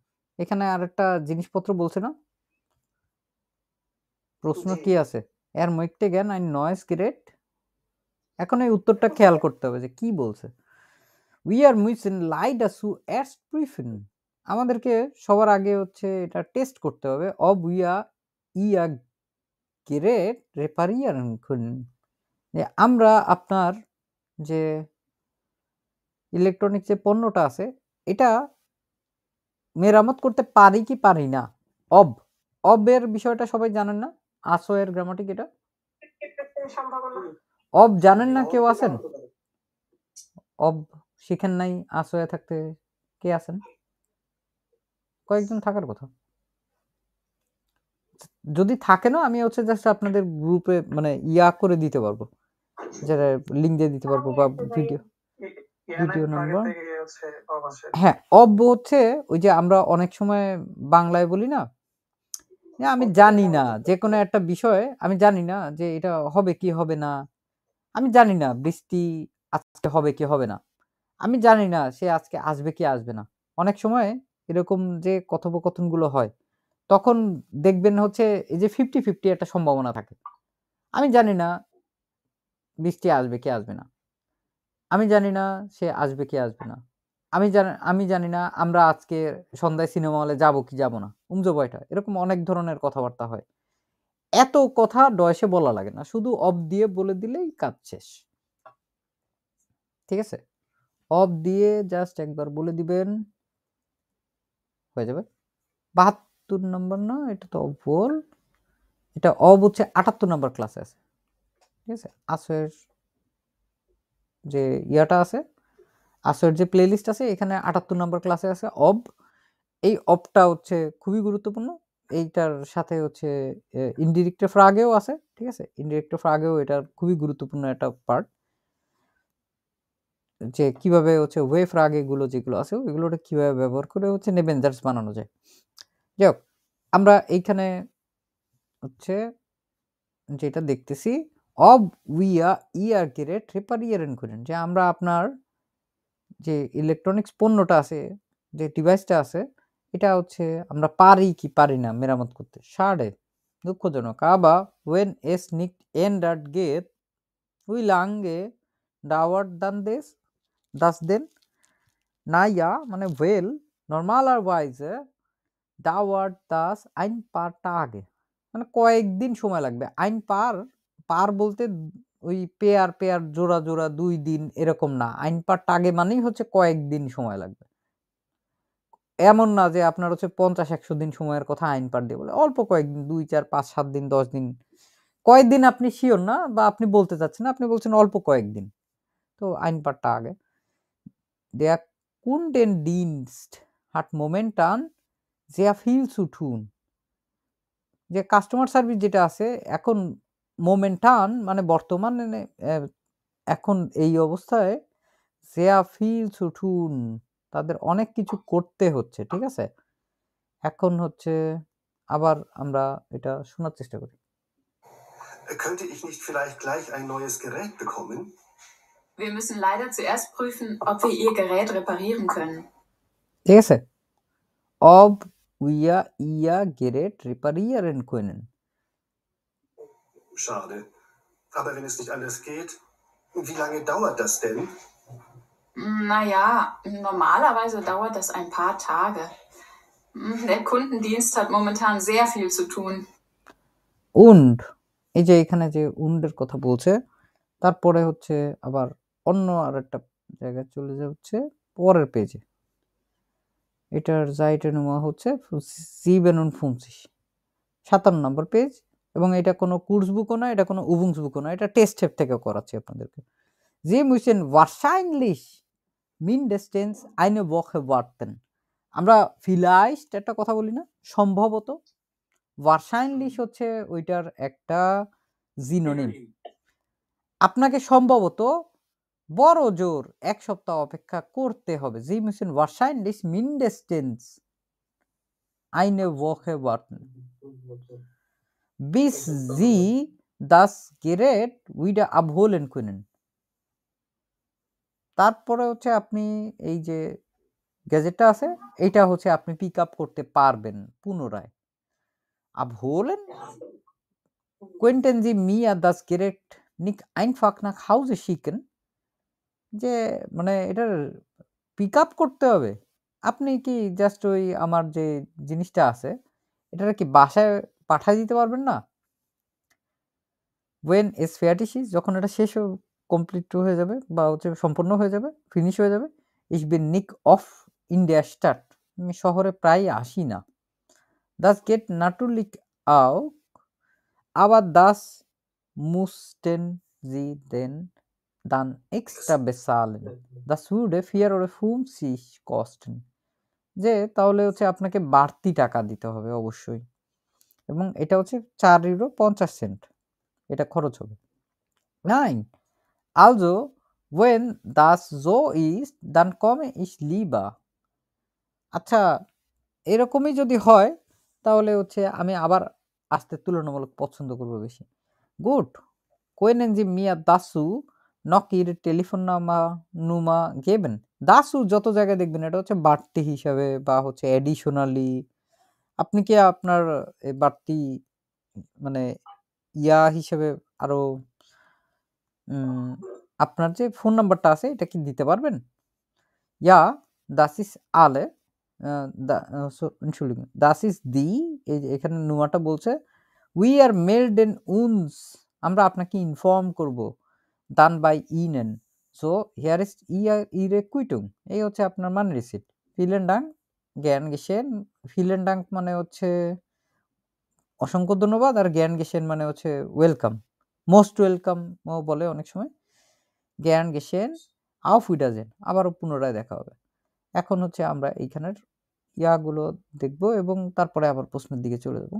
এখানে আরেকটা জিনিসপত্র বলছে না, প্রশ্ন কি আছে? এর মইতে গেন ein neues Gerät, এখন এই উত্তরটা খেয়াল করতে হবে যে কি বলছে। Wir müssen leider zuerst prüfen, আমাদেরকে সবার আগে হচ্ছে এটা টেস্ট করতে হবে। ob wir ihr Gerät reparieren können, যে আমরা আপনার যে ইলেকট্রনিক যে পণ্যটা আছে এটা মেরামত করতে পারি কি পারি না। ob এর বিষয়টা সবাই জানেন না? আসো এর গ্রামাটিক এটা সম্ভাবনা। ob জানেন না কেউ আছেন? ob শিখেন নাই, আসোয়া থাকতে কে আছেন? কয়েকজন থাকার কথা। যদি থাকে না আমি হচ্ছে জাস্ট আপনাদের গ্রুপে মানে ইয়া করে দিতে পারবো, যারা লিংক দিয়ে দিতে পারবো বা ভিডিও নাম্বার। হ্যাঁ, অব হচ্ছে ওই যে আমরা অনেক সময় বাংলায় বলি না যে আমি জানি না, যে কোনো একটা বিষয় আমি জানি না যে এটা হবে কি হবে না, আমি জানি না বৃষ্টি আজকে হবে কি হবে না, আমি জানি না সে আজকে আসবে কি আসবে না। অনেক সময় এরকম যে কথোপকথনগুলো হয় তখন দেখবেন হচ্ছে এই যে 50-50 একটা সম্ভাবনা থাকে। আমি জানি না বৃষ্টি আসবে কি আসবে না, আমি জানি না সে আসবে কি আসবে না, আমি জানি না আমরা আজকে সন্ধ্যায় সিনেমা হলে যাব কি যাব না, বয়টা এরকম অনেক ধরনের কথাবার্তা হয়। এত কথা ডয়েসে বলা লাগে না, শুধু অব দিয়ে বলে দিলেই কাজ শেষ। ঠিক আছে, অব দিয়ে জাস্ট একবার বলে দিবেন হয়ে যাবে। 72 নম্বর না, এটা তো অবল, এটা অব হচ্ছে 78 নম্বর ক্লাসে আছে। ঠিক আছে, আসের যে ইয়াটা আছে, আসের যে প্লেলিস্ট আছে এখানে 78 নম্বর ক্লাসে আছে অব। এই অবটা হচ্ছে খুবই গুরুত্বপূর্ণ, এইটার সাথে হচ্ছে ইনডিরেক্ট ফ্রাগেও আছে। ঠিক আছে, ইনডিরেক্ট ফ্রাগেও এটা খুবই গুরুত্বপূর্ণ একটা পার্ট, যে কিভাবে হচ্ছে ওয়ে ফ্রাগ এগুলো যেগুলো আছে ওইগুলোটা কিভাবে ব্যবহার করে হচ্ছে নেবেঞ্জার্স বানানো যায়। যাই হোক, আমরা এইখানে হচ্ছে যেটা দেখতেছি অব উইয়া ইয়ার গেরেট রেপারিয়ারেন করেন, যে আমরা আপনার যে ইলেকট্রনিক্স পণ্যটা আছে, যে ডিভাইসটা আছে, এটা হচ্ছে আমরা পারি কি পারি না মেরামত করতে। সাড়ে দুঃখজনক। Aber wenn es nicht ändert geht, wie lange dauert dann das denn? Naja, মানে well, normalerweise dauert das ein paar Tage. মানে কয়েকদিন সময় লাগবে। ein paar বলতে ওই পেয়ার জোড়া 2 দিন এরকম না। ein paar Tage মানেই হচ্ছে কয়েকদিন সময় লাগবে। এমন না যে আপনার হচ্ছে 50-100 দিন সময়ের কথা ein paar দিয়ে বলে। অল্প কয়েকদিন 2, 4, 5, 7 দিন, 10 দিন। কয়েকদিন আপনি সিওর না বা আপনি বলতে চাচ্ছেন না, আপনি বলছেন অল্প কয়েকদিন। তো ein paar Tage. Der Kundendienst hat momentan sehr viel zu tun. যে কাস্টমার সার্ভিস যেটা আছে এখন momentan মানে বর্তমানে এখন এই অবস্থায় sehr viel zu tun, তাদের অনেক কিছু করতে হচ্ছে, ঠিক আছে? এখন হচ্ছে আবার আমরা এটা শোনার চেষ্টা করি। Könnte ich nicht vielleicht gleich ein neues Gerät bekommen? Wir müssen leider zuerst prüfen, ob wir Ihr Gerät reparieren können. ঠিক আছে? Ob wir Ihr Gerät reparieren können. Schade. Aber wenn es nicht anders geht, wie lange dauert das denn? Naja, normalerweise dauert das ein paar Tage. Der Kundendienst hat momentan sehr viel zu tun. Und এই যে এখানে যে উন্ডের কথা বলছে, তারপরে হচ্ছে আবার অন্য আরেকটা জায়গায় চলে যাচ্ছে পরের পেজে। এটার Seite Nummer হচ্ছে 57, 57 নম্বর পেজ, এবং এটা কোনো কুর্সবুকও না, এটা কোনো উবুংসবুকও না, এটা টেস্ট হেপ থেকে করাচ্ছি আপনাদেরকে। Sie müssen wahrscheinlich mindestens eine Woche warten. আমরা vielleicht একটা কথা বলি না, সম্ভবত। wahrscheinlich হচ্ছে ওইটার একটা সিনোনিম। আপনাকে সম্ভবত বড় জোর 1 সপ্তাহ অপেক্ষা করতে হবে। Sie müssen wahrscheinlich mindestens eine Woche warten, bis Sie das Gerät wieder abholen können. তারপরে হচ্ছে আপনি এই যে গ্যাজেটটা আছে, এটা হচ্ছে আপনি পিক আপ করতে পারবেন পুনরায়। Abholen? Könnten Sie mir das Gerät nicht einfach nach Hause schicken? যে মানে এটার পিক আপ করতে হবে। আপনি কি জাস্ট ওই আমার যে জিনিসটা আছে এটার কি বাসায় পাঠিয়ে দিতে পারবেন না? When es fertig ist, যখন এটা শেষ কমপ্লিট হয়ে যাবে বা হচ্ছে সম্পূর্ণ হয়ে যাবে, ফিনিশ হয়ে যাবে। Ich bin nicht oft in der Stadt. আমি শহরে প্রায় আসি না। Das geht natürlich auch, aber das mussten Sie denn dann extra bezahlen. Das würde 4 oder 50 kosten. যে তাহলে হচ্ছে আপনাকে বাড়তি টাকা দিতে হবে অবশ্যই, এবং এটা হচ্ছে 4 ইউরো 50 সেন্ট এটা খরচ হবে। Nein, also wenn das so ist, dann komme ich lieber. আচ্ছা, এরকমই যদি হয় তাহলে হচ্ছে আমি আবার আসতে তুলনামূলক পছন্দ করব বেশি। Gut, können Sie mir dazu noch Ihre Telefonnummer geben? dazu যত জায়গায় দেখবেন এটা হচ্ছে বাড়তি হিসাবে বা হচ্ছে additionally। আপনি কি আপনার এই বাড়তি মানে হিসেবে আরো আপনার যে ফোন নাম্বারটা আছে এটা কি দিতে পারবেন? Ja, das ist alle. Entschuldigung, das ist die, এই যে এখানে নুমাটা বলছে we are melden uns, আমরা আপনাকে ইনফর্ম করব, dann bei Ihnen, so here ist Ihre Quittung, এই হচ্ছে আপনার মান receipt. vielen Dank, gern geschehen, vielen Dank মানে হচ্ছে অসংখ্য ধন্যবাদ, আর gern geschehen মানে হচ্ছে ওয়েলকাম, মোস্ট ওয়েলকাম ও বলে অনেক সময়। gern geschehen, auf Wiedersehen, আবারও পুনরায় দেখা হবে। এখন হচ্ছে আমরা এইখানের ইয়াগুলো দেখব এবং তারপরে আবার প্রশ্নের দিকে চলে যাব।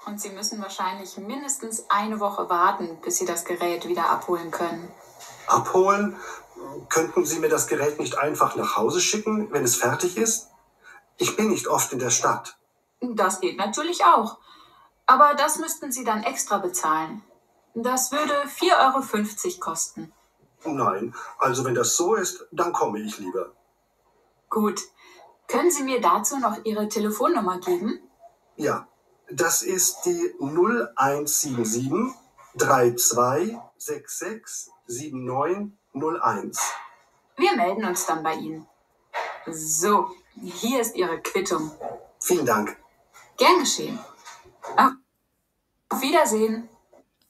Und Sie müssen wahrscheinlich mindestens eine Woche warten, bis Sie das Gerät wieder abholen können. Abholen? Könnten Sie mir das Gerät nicht einfach nach Hause schicken, wenn es fertig ist? Ich bin nicht oft in der Stadt. Das geht natürlich auch. Aber das müssten Sie dann extra bezahlen. Das würde 4,50 € kosten. Nein, also wenn das so ist, dann komme ich lieber. Gut. Können Sie mir dazu noch Ihre Telefonnummer geben? Ja, das ist die 0177 32 66 7901. Wir melden uns dann bei Ihnen. So, hier ist Ihre Quittung. Vielen Dank. Gern geschehen. Auf Wiedersehen.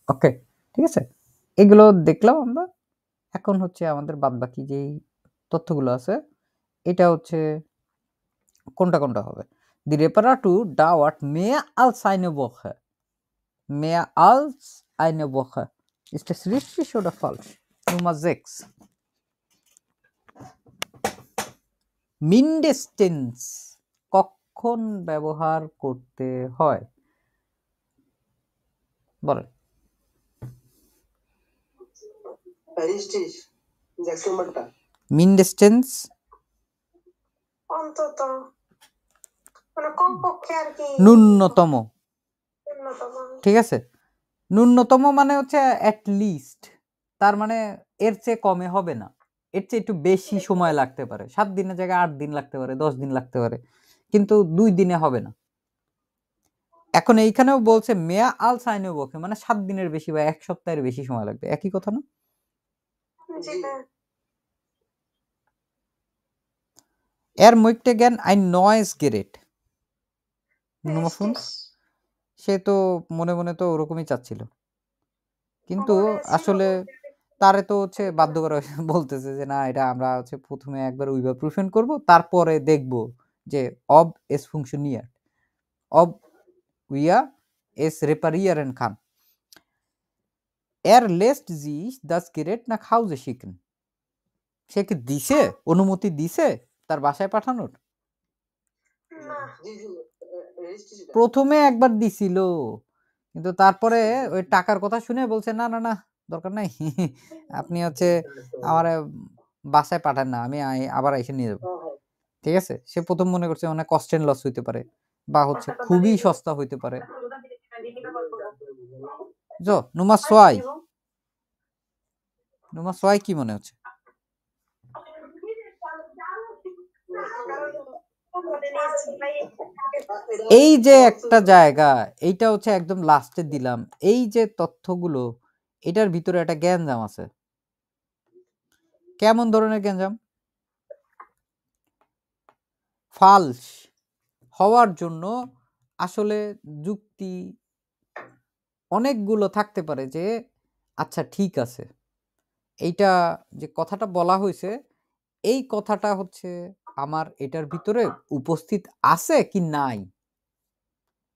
ওকে, ঠিক আছে, এগুলো দেখলাম আমরা। এখন হচ্ছে আমাদের বাদবাকি যেই তথ্যগুলো আছে এটা হচ্ছে কোনটা কোনটা হবে। Die Reparatur dauert mehr als eine Woche. Mehr als eine Woche. Ist das richtig oder falsch? Nummer 6. Mindestens কখন ব্যবহার করতে হয় বলেন। Richtig. 6 নম্বরটা। Mindestens অন্তত মানে কমপক্ষে আর কি ন্যূনতম, ন্যূনতম। ঠিক আছে। ন্যূনতম মানে হচ্ছে অ্যাট লিস্ট, তার মানে এর চেয়ে কমে হবে না, এর চেয়ে একটু বেশি সময় লাগতে পারে। 7 দিনের জায়গায় 8 দিন লাগতে পারে, 10 দিন লাগতে পারে, কিন্তু 2 দিনে হবে না। এখন এইখানেও বলছে মেয়া আল সাইনে বকে মানে 7 দিনের বেশি বা 1 সপ্তাহের বেশি সময় লাগবে, একই কথা না? জি হ্যাঁ। Er möchte gern ein neues Gerät. Nummer 5 সে তো মনে মনে তো ওরকমই চাচ্ছিল, কিন্তু আসলে তারে তো হচ্ছে বাধ্য করা হয়েছে, বলতেছে যে না এটা আমরা হচ্ছে প্রথমে একবার überprüfen করব, তারপরে দেখব যে ob es funktioniert, ob wir es reparieren kann. Er lässt sich das Gerät nach Hause schicken. সে কি দিছে, অনুমতি দিছে তার বাসায় পাঠানোর? না জি জি রেজিস্ট্রি প্রথমে একবার দিছিল, কিন্তু তারপরে ওই টাকার কথা শুনে বলছে না না না দরকার নাই, আপনি হচ্ছে আমার বাসায় পাঠান না, আমি আবার এসে নিয়ে যাবো। ঠিক আছে, সে প্রথম মনে করছে অনেক কস্ট এন্ড লস হইতে পারে বা হচ্ছে খুবই সস্তা হইতে পারে। যো নুমা সোয়াই, নুমা সোয়াই কি মনে হচ্ছে? এই যে একটা জায়গা, এইটা হচ্ছে একদম লাস্টে দিলাম, এই যে তথ্যগুলো এটার ভিতরে একটা গ্যাঞ্জাম আছে। কেমন ধরনের গ্যাঞ্জাম? ফালস হওয়ার জন্য আসলে যুক্তি অনেকগুলো থাকতে পারে যে আচ্ছা ঠিক আছে, এইটা যে কথাটা বলা হয়েছে এই কথাটা হচ্ছে আমার এটার ভিতরে উপস্থিত আছে কি নাই।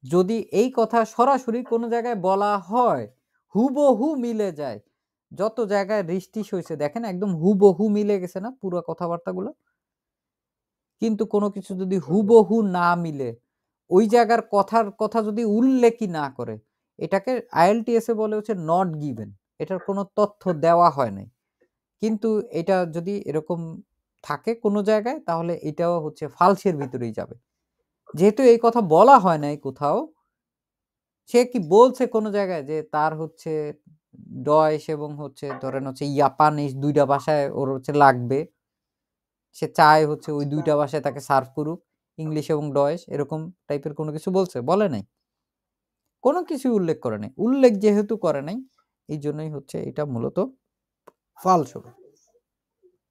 যদি এই কথা সরাসরি কোনো জায়গায় বলা হয় হুবহু মিলে যায়, যত জায়গায় রিস্টিশ হয়েছে দেখেন একদম হুবহু মিলে গেছে না পুরো কথাবার্তাগুলো। কিন্তু কোনো কিছু যদি হুবহু না মিলে, ওই জায়গার কথার কথা যদি উল্লেখই না করে, এটাকে আইএলটিএস এ বলে হচ্ছে নট গিভেন, এটার কোনো তথ্য দেওয়া হয় নাই। কিন্তু এটা যদি এরকম থাকে কোনো জায়গায় তাহলে এটাও হচ্ছে ফালসের ভিতরেই যাবে। যেহেতু এই কথা বলা হয় নাই কোথাও, সে কি বলছে কোনো জায়গায় যে তার হচ্ছে ডয়েশ এবং হচ্ছে ধরেন হচ্ছে জাপানিজ দুইটা ভাষায় ওর হচ্ছে লাগবে, সে চায় হচ্ছে ওই দুইটা ভাষায় তাকে সার্ভ করুক, ইংলিশ এবং ডয়েশ, এরকম টাইপের কোনো কিছু বলছে? বলে নাই, কোনো কিছু উল্লেখ করে নাই। উল্লেখ যেহেতু করে নাই এই জন্যই হচ্ছে এটা মূলত ফালস হবে।